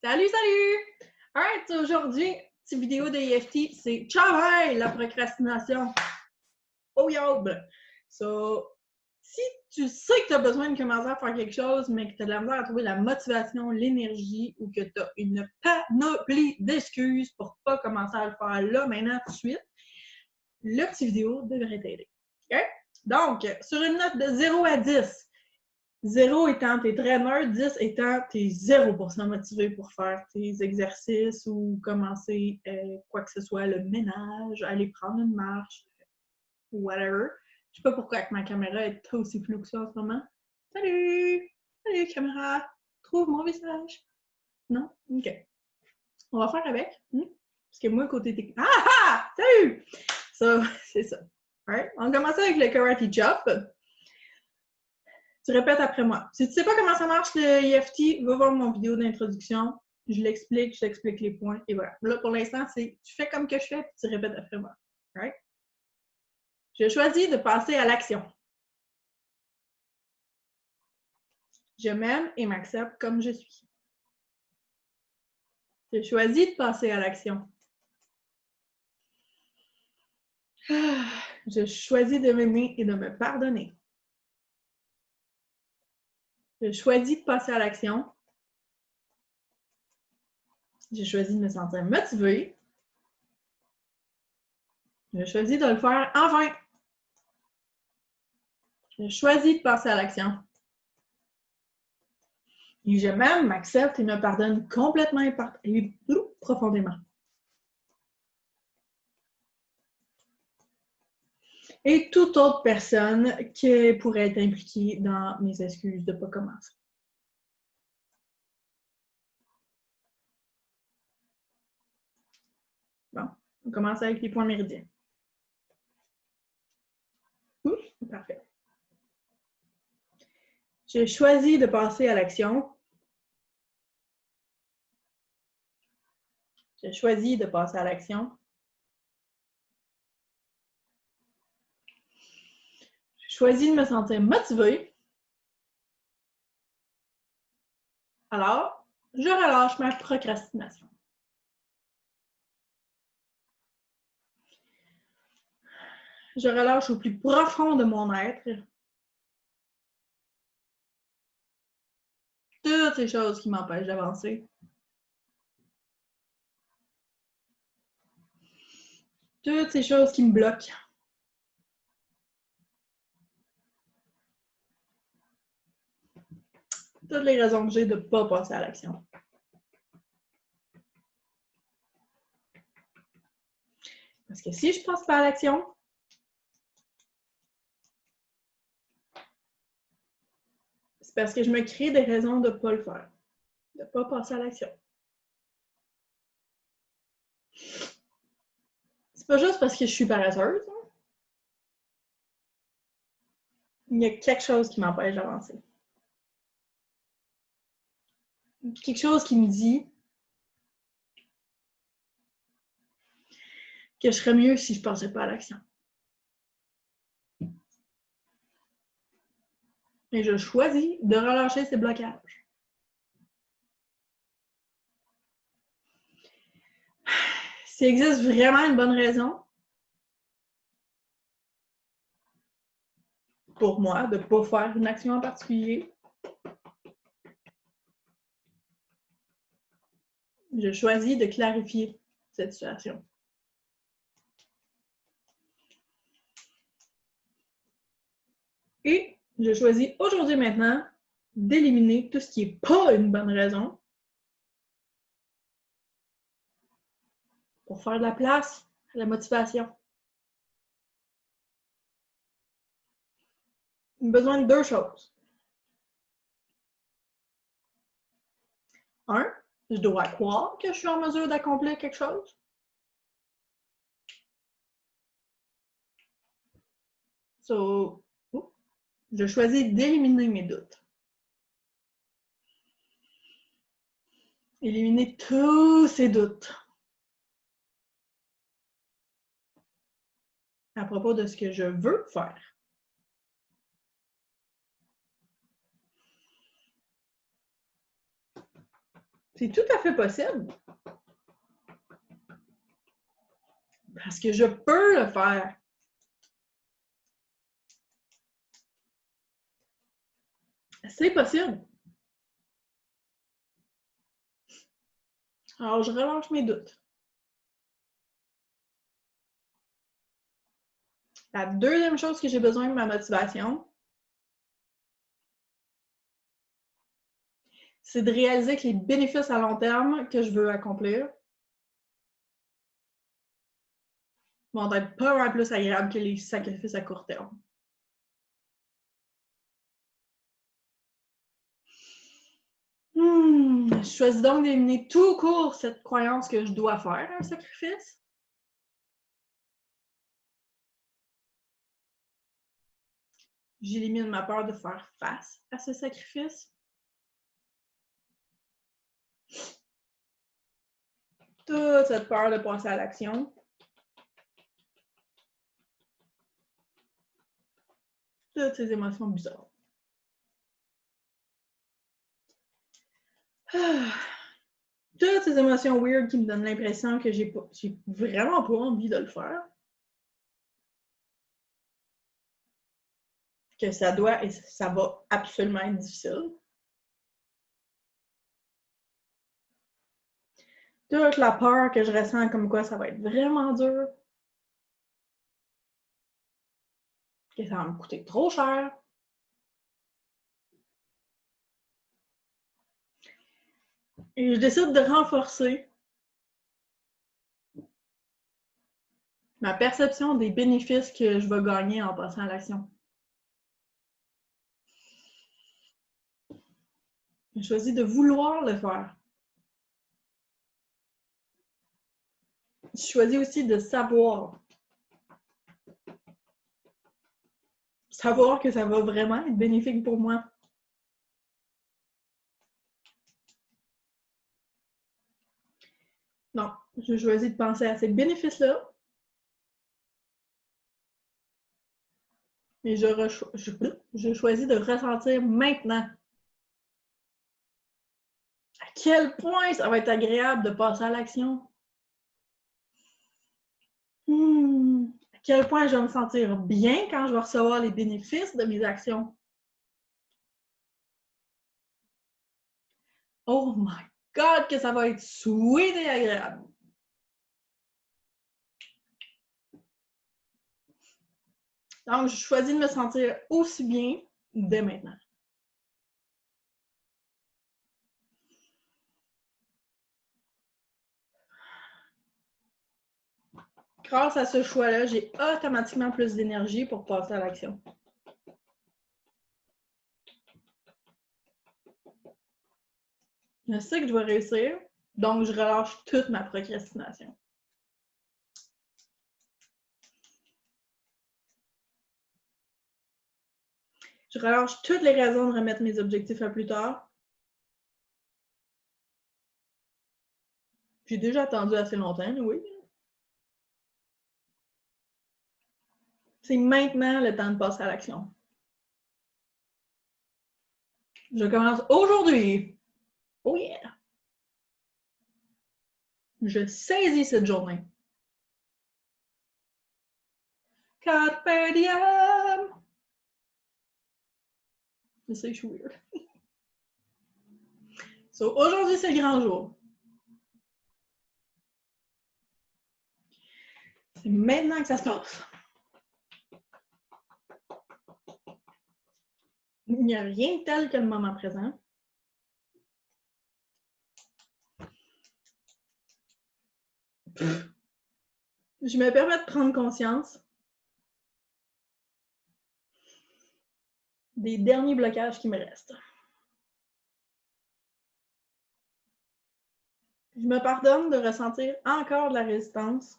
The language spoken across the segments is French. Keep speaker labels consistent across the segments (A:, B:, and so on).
A: Salut, salut! Alright, aujourd'hui, petite vidéo de EFT, c'est travail, la procrastination. Oh yo! So, si tu sais que tu as besoin de commencer à faire quelque chose, mais que tu as de la misère à trouver la motivation, l'énergie, ou que tu as une panoplie d'excuses pour pas commencer à le faire là, maintenant, tout de suite, la petite vidéo devrait t'aider. OK? Donc, sur une note de 0 à 10, 0 étant t'es très nerd, 10 étant t'es 0% motivé pour faire tes exercices ou commencer quoi que ce soit, le ménage, aller prendre une marche, whatever. Je sais pas pourquoi ma caméra est aussi floue que ça en ce moment. Salut! Salut caméra! Trouve mon visage! Non? Ok. On va faire avec. Parce que moi, côté technique. Ah ah! Salut! Ça, c'est ça. Alright. On commence avec le karate chop. Tu répètes après moi. Si tu ne sais pas comment ça marche le EFT, va voir mon vidéo d'introduction. Je t'explique les points et voilà. Là, pour l'instant, c'est tu fais comme que je fais puis tu répètes après moi. Right? Je choisis de passer à l'action. Je m'aime et m'accepte comme je suis. Je choisis de passer à l'action. Je choisis de m'aimer et de me pardonner. Je choisis de passer à l'action. J'ai choisi de me sentir motivée. Je choisis de le faire enfin. Je choisis de passer à l'action. Et je m'aime, m'accepte et me pardonne complètement et profondément. Et toute autre personne qui pourrait être impliquée dans mes excuses de ne pas commencer. Bon, on commence avec les points méridiens. Parfait. J'ai choisi de passer à l'action. J'ai choisi de passer à l'action. J'ai choisi de me sentir motivée. Alors, je relâche ma procrastination. Je relâche au plus profond de mon être toutes ces choses qui m'empêchent d'avancer. Toutes ces choses qui me bloquent. Toutes les raisons que j'ai de ne pas passer à l'action. Parce que si je ne passe pas à l'action, c'est parce que je me crée des raisons de ne pas le faire, de ne pas passer à l'action. C'est pas juste parce que je suis paresseuse. Hein? Il y a quelque chose qui m'empêche d'avancer. Quelque chose qui me dit que je serais mieux si je ne passais pas à l'action. Et je choisis de relâcher ces blocages. S'il existe vraiment une bonne raison pour moi de ne pas faire une action en particulier, je choisis de clarifier cette situation. Et je choisis aujourd'hui maintenant d'éliminer tout ce qui n'est pas une bonne raison pour faire de la place à la motivation. Besoin de deux choses. Un, je dois croire que je suis en mesure d'accomplir quelque chose. So, je choisis d'éliminer mes doutes. Éliminer tous ces doutes à propos de ce que je veux faire. C'est tout à fait possible. Parce que je peux le faire. C'est possible. Alors, je relâche mes doutes. La deuxième chose que j'ai besoin de ma motivation, c'est de réaliser que les bénéfices à long terme que je veux accomplir vont être pas mal plus agréables que les sacrifices à court terme. Je choisis donc d'éliminer tout court cette croyance que je dois faire un sacrifice. J'élimine ma peur de faire face à ce sacrifice. Toute cette peur de passer à l'action. Toutes ces émotions bizarres. Toutes ces émotions weird qui me donnent l'impression que j'ai vraiment pas envie de le faire. Que ça doit et ça va absolument être difficile. Toute la peur que je ressens comme quoi ça va être vraiment dur. Que ça va me coûter trop cher. Et je décide de renforcer ma perception des bénéfices que je vais gagner en passant à l'action. Je choisis de vouloir le faire. Je choisis aussi de savoir. Savoir que ça va vraiment être bénéfique pour moi. Non, je choisis de penser à ces bénéfices-là. Et je choisis de ressentir maintenant à quel point ça va être agréable de passer à l'action. À quel point je vais me sentir bien quand je vais recevoir les bénéfices de mes actions. Oh my God, que ça va être sweet et agréable. Donc, je choisis de me sentir aussi bien dès maintenant. Grâce à ce choix-là, j'ai automatiquement plus d'énergie pour passer à l'action. Je sais que je vais réussir, donc je relâche toute ma procrastination. Je relâche toutes les raisons de remettre mes objectifs à plus tard. J'ai déjà attendu assez longtemps, oui. C'est maintenant le temps de passer à l'action. Je commence aujourd'hui. Oh yeah! Je saisis cette journée. Carpe diem! Je sais que je suis weird. So, aujourd'hui, c'est le grand jour. C'est maintenant que ça se passe. Il n'y a rien de tel que le moment présent. Je me permets de prendre conscience des derniers blocages qui me restent. Je me pardonne de ressentir encore de la résistance.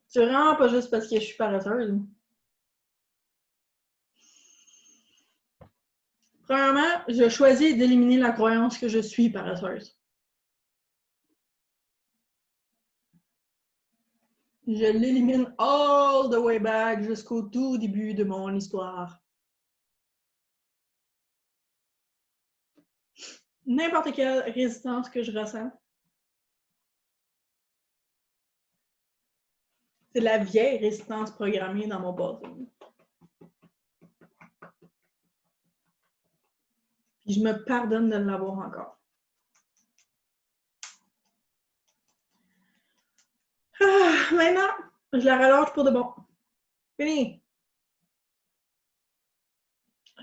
A: C'est vraiment pas juste parce que je suis paresseuse. Premièrement, je choisis d'éliminer la croyance que je suis paresseuse. Je l'élimine all the way back jusqu'au tout début de mon histoire. n'importe quelle résistance que je ressens. C'est la vieille résistance programmée dans mon body. Puis je me pardonne de l'avoir encore. Ah, maintenant, je la relâche pour de bon. Fini.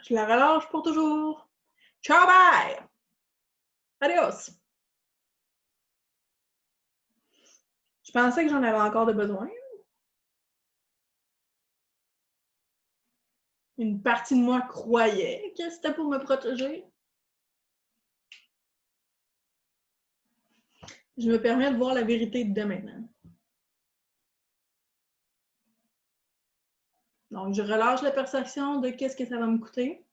A: Je la relâche pour toujours. Ciao, bye! Adios! Je pensais que j'en avais encore de besoin. Une partie de moi croyait que c'était pour me protéger. Je me permets de voir la vérité de maintenant. Donc, je relâche la perception de qu'est-ce que ça va me coûter.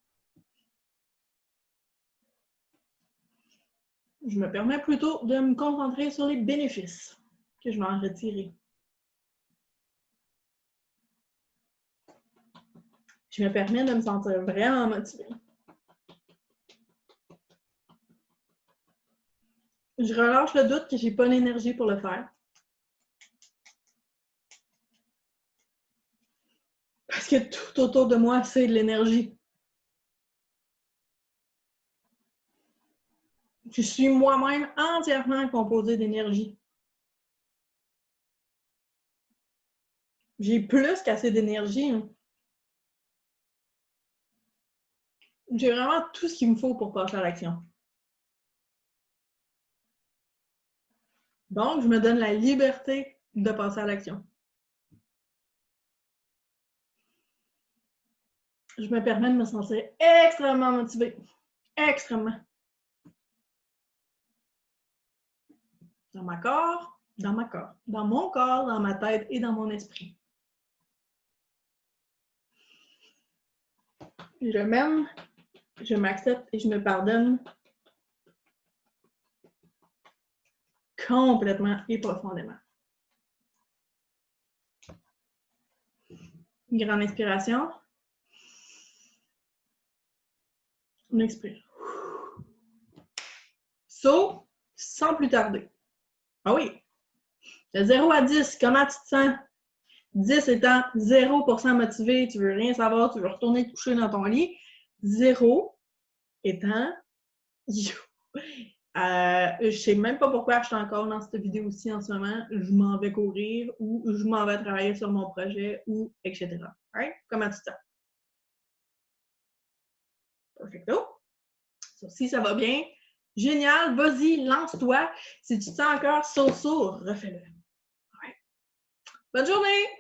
A: Je me permets plutôt de me concentrer sur les bénéfices que je vais en retirer. Je me permets de me sentir vraiment motivée. Je relâche le doute que j'ai pas l'énergie pour le faire. Parce que tout autour de moi, c'est de l'énergie. Je suis moi-même entièrement composée d'énergie. J'ai plus qu'assez d'énergie. Hein. J'ai vraiment tout ce qu'il me faut pour passer à l'action. Donc, je me donne la liberté de passer à l'action. Je me permets de me sentir extrêmement motivée. Extrêmement. Dans mon corps, dans mon corps, dans ma tête et dans mon esprit. Je m'aime, je m'accepte et je me pardonne complètement et profondément. Une grande inspiration. On expire. So, sans plus tarder. Ah oui. De 0 à 10, comment tu te sens? 10 étant 0% motivé, tu veux rien savoir, tu veux retourner te coucher dans ton lit. 0 étant je sais même pas pourquoi je suis encore dans cette vidéo-ci en ce moment. Je m'en vais courir ou je m'en vais travailler sur mon projet ou etc. Right? Comment tu te sens? Perfecto. Si ça va bien, génial, vas-y, lance-toi. Si tu te sens encore so-so, refais-le. Ouais. Bonne journée!